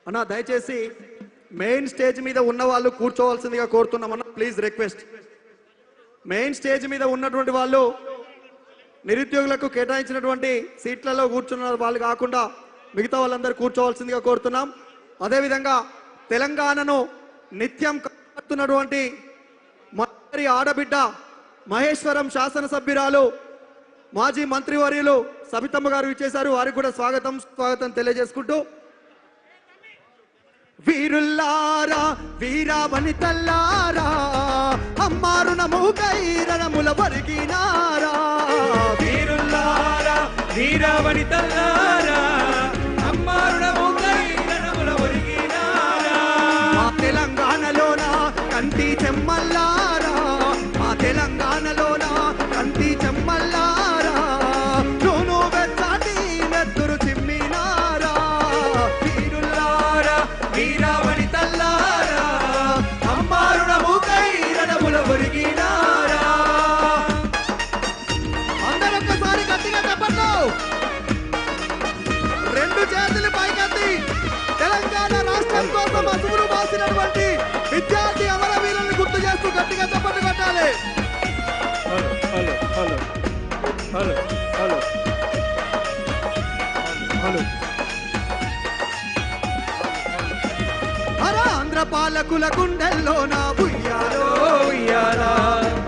అన్న దయచేసి main stage మీద ఉన్న వాళ్ళు కూర్చోవాల్సిందిగా కోరుతున్నామన్న, ప్లీజ్ రిక్వెస్ట్. మెయిన్ స్టేజ్ మీద ఉన్నటువంటి వాళ్ళు నిరుద్యోగులకు కేటాయించినటువంటి సీట్లలో కూర్చున్న వాళ్ళు కాకుండా మిగతా వాళ్ళందరూ కూర్చోవాల్సిందిగా కోరుతున్నాం. అదేవిధంగా తెలంగాణను నిత్యం కాపాడుతున్నటువంటి మంత్రి ఆడబిడ్డ మహేశ్వరం శాసనసభ్యురాలు మాజీ మంత్రివర్యులు సబితమ్మ గారు ఇచ్చేశారు. వారికి కూడా స్వాగతం తెలియజేసుకుంటూ, వీరుల్లారా వీర వనితల్లారా అమ్మారుణముకై రణముల వరిగినారా, వీరుల్లారా వీర వనితల్లారా అమ్మారుణముకై రణముల వరిగినారా, మా తెలంగాణలోన కంటి చెమ్మల్లారా, మా తెలంగాణలోన కంటి చెమ్మల్లారా నూనె వెచ్చాటి నెత్తురు చిమ్మినారా, వీరుల్లారా వీర వనితల్లారా అమ్మారుణముకై రణముల వరిగినారా. అందరొక్కసారి గట్టిగా చెప్పండి, రెండు చేతులు పైకెత్తి తెలంగాణ రాష్ట్రం కోసం అసువులు బాసినటువంటి విద్యార్థి అమరవీరులను గుర్తు చేస్తూ గట్టిగా చెప్పండి కొట్టాలి. Hello hello hello hello hello Andhra పాలకుల గుండెల్లో నా ఉయ్యాలో ఉయ్యాలా